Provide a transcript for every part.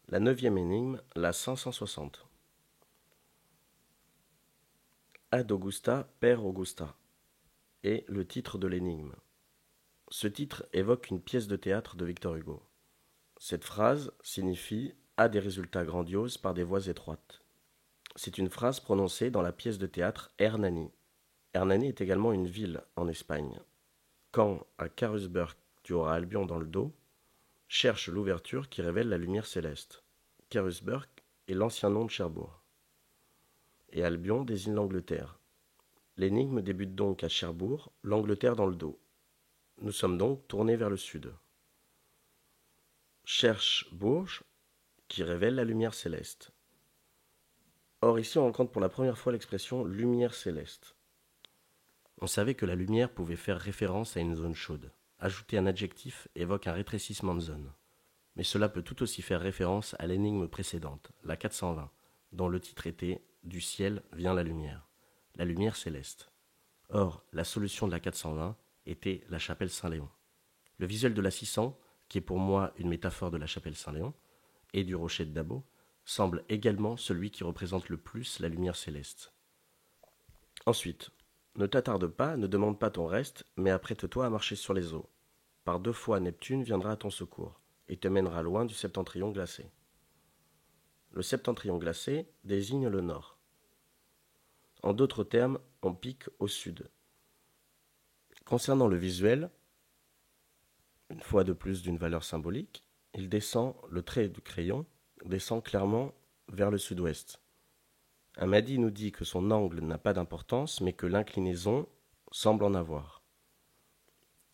La neuvième énigme, la 560. Ad Augusta per Augusta est le titre de l'énigme. Ce titre évoque une pièce de théâtre de Victor Hugo. Cette phrase signifie à des résultats grandioses par des voies étroites. C'est une phrase prononcée dans la pièce de théâtre Hernani. Hernani est également une ville en Espagne. Quand, à Carusberg, tu auras Albion dans le dos, cherche l'ouverture qui révèle la lumière céleste. Carusberg est l'ancien nom de Cherbourg. Et Albion désigne l'Angleterre. L'énigme débute donc à Cherbourg, l'Angleterre dans le dos. Nous sommes donc tournés vers le sud. Cherche Bourges, qui révèle la lumière céleste. Or, ici, on rencontre pour la première fois l'expression lumière céleste. On savait que la lumière pouvait faire référence à une zone chaude. Ajouter un adjectif évoque un rétrécissement de zone. Mais cela peut tout aussi faire référence à l'énigme précédente, la 420, dont le titre était « Du ciel vient la lumière céleste ». Or, la solution de la 420 était la chapelle Saint-Léon. Le visuel de la 600, qui est pour moi une métaphore de la chapelle Saint-Léon, et du rocher de Dabo, semble également celui qui représente le plus la lumière céleste. Ensuite, ne t'attarde pas, ne demande pas ton reste, mais apprête-toi à marcher sur les eaux. Par 2 fois Neptune viendra à ton secours, et te mènera loin du septentrion glacé. Le septentrion glacé désigne le nord. En d'autres termes, on pique au sud. Concernant le visuel, une fois de plus d'une valeur symbolique, le trait du crayon descend clairement vers le sud-ouest. Un Mahdi nous dit que son angle n'a pas d'importance, mais que l'inclinaison semble en avoir.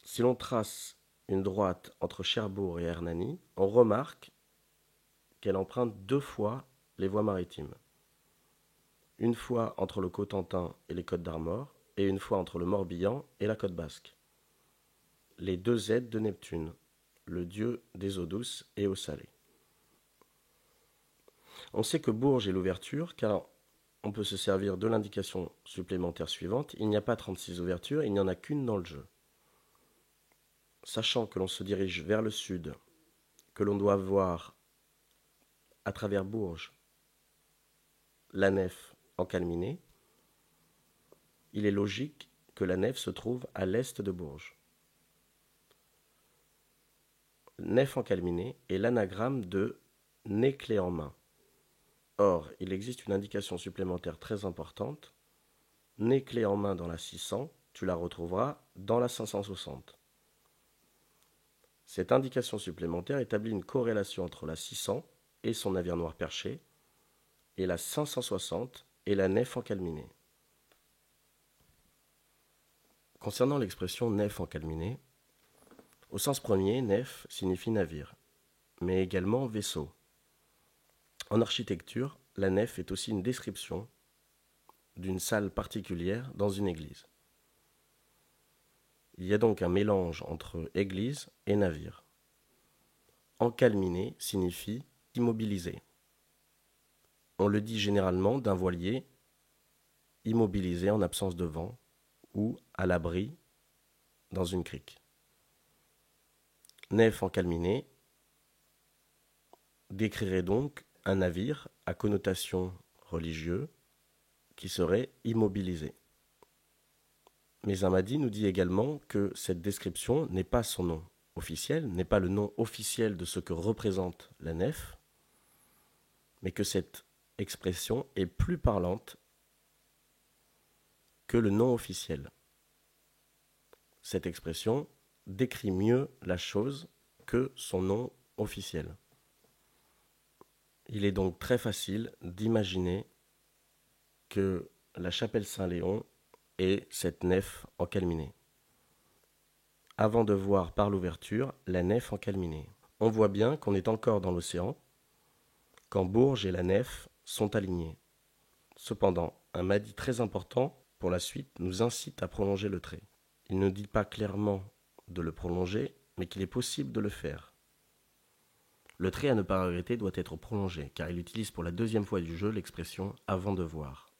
Si l'on trace une droite entre Cherbourg et Hernani, on remarque qu'elle emprunte 2 fois les voies maritimes. Une fois entre le Cotentin et les Côtes d'Armor, et une fois entre le Morbihan et la côte basque. Les 2 aides de Neptune, le dieu des eaux douces et eaux salées. On sait que Bourges est l'ouverture, car on peut se servir de l'indication supplémentaire suivante. Il n'y a pas 36 ouvertures, il n'y en a qu'une dans le jeu. Sachant que l'on se dirige vers le sud, que l'on doit voir à travers Bourges la nef encalminée, il est logique que la nef se trouve à l'est de Bourges. Nef encalminée est l'anagramme de nez clé en main. Or, il existe une indication supplémentaire très importante. Nez clé en main dans la 600, tu la retrouveras dans la 560. Cette indication supplémentaire établit une corrélation entre la 600 et son navire noir perché, et la 560 et la nef encalminée. Concernant l'expression nef encalminée, au sens premier, nef signifie navire, mais également vaisseau. En architecture, la nef est aussi une description d'une salle particulière dans une église. Il y a donc un mélange entre église et navire. Encalminé signifie immobilisé. On le dit généralement d'un voilier immobilisé en absence de vent ou à l'abri dans une crique. Nef encalminé décrirait donc un navire à connotation religieuse qui serait immobilisé. Mais Amadi nous dit également que cette description n'est pas son nom officiel, n'est pas le nom officiel de ce que représente la nef, mais que cette expression est plus parlante que le nom officiel. Cette expression décrit mieux la chose que son nom officiel. Il est donc très facile d'imaginer que la chapelle Saint-Léon est cette nef encalminée. Avant de voir par l'ouverture la nef encalminée, on voit bien qu'on est encore dans l'océan quand Bourges et la nef sont alignés. Cependant, un Mahdi très important pour la suite nous incite à prolonger le trait. Il ne dit pas clairement de le prolonger, mais qu'il est possible de le faire. Le trait à ne pas regretter doit être prolongé, car il utilise pour la 2e fois du jeu l'expression « avant de voir ».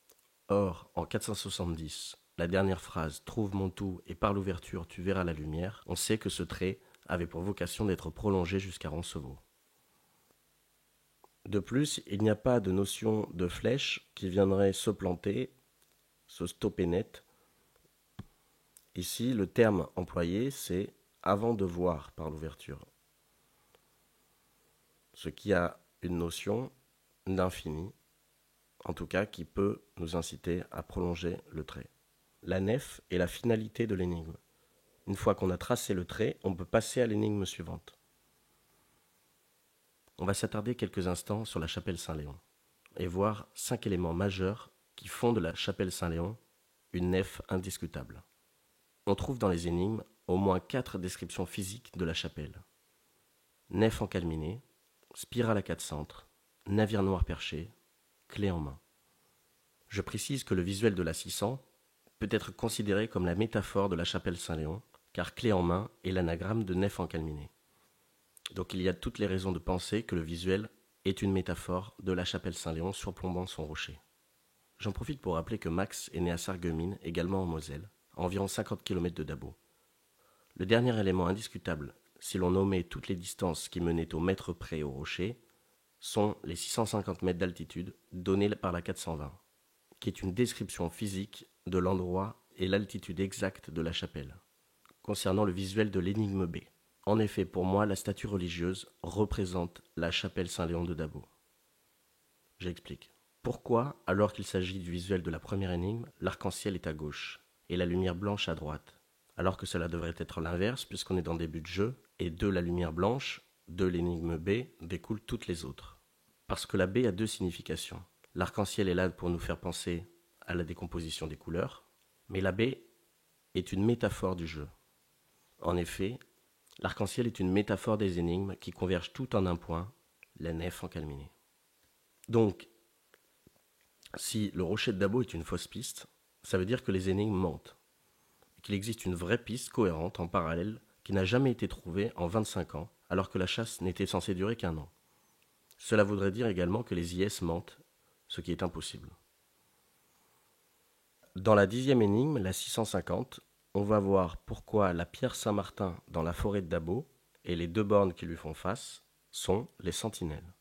Or, en 470, la dernière phrase « Trouve mon tout et par l'ouverture tu verras la lumière », on sait que ce trait avait pour vocation d'être prolongé jusqu'à Roncevaux. De plus, il n'y a pas de notion de flèche qui viendrait se planter, se stopper net. Ici, le terme employé, c'est avant de voir par l'ouverture, ce qui a une notion d'infini, en tout cas qui peut nous inciter à prolonger le trait. La nef est la finalité de l'énigme. Une fois qu'on a tracé le trait, on peut passer à l'énigme suivante. On va s'attarder quelques instants sur la chapelle Saint-Léon et voir 5 éléments majeurs qui font de la chapelle Saint-Léon une nef indiscutable. On trouve dans les énigmes au moins 4 descriptions physiques de la chapelle. Nef encalminée, spirale à 4 centres, navire noir perché, clé en main. Je précise que le visuel de la 600 peut être considéré comme la métaphore de la chapelle Saint-Léon, car clé en main est l'anagramme de nef encalminée. Donc il y a toutes les raisons de penser que le visuel est une métaphore de la chapelle Saint-Léon surplombant son rocher. J'en profite pour rappeler que Max est né à Sarreguemines, également en Moselle, à environ 50 km de Dabo. Le dernier élément indiscutable, si l'on nommait toutes les distances qui menaient au mètre près au rocher, sont les 650 mètres d'altitude donnés par la 420, qui est une description physique de l'endroit et l'altitude exacte de la chapelle. Concernant le visuel de l'énigme B. En effet, pour moi, la statue religieuse représente la chapelle Saint-Léon de Dabo. J'explique. Pourquoi, alors qu'il s'agit du visuel de la première énigme, l'arc-en-ciel est à gauche et la lumière blanche à droite, alors que cela devrait être l'inverse puisqu'on est dans début de jeu, et de la lumière blanche, de l'énigme B, découlent toutes les autres. Parce que la B a 2 significations. L'arc-en-ciel est là pour nous faire penser à la décomposition des couleurs, mais la B est une métaphore du jeu. En effet, l'arc-en-ciel est une métaphore des énigmes qui convergent tout en un point, la nef encalminée. Donc, si le rocher de Dabo est une fausse piste, ça veut dire que les énigmes mentent, et qu'il existe une vraie piste cohérente en parallèle qui n'a jamais été trouvée en 25 ans, alors que la chasse n'était censée durer qu'1 an. Cela voudrait dire également que les IS mentent, ce qui est impossible. Dans la 10e énigme, la 650, on va voir pourquoi la pierre Saint-Martin dans la forêt de Dabo et les 2 bornes qui lui font face sont les sentinelles.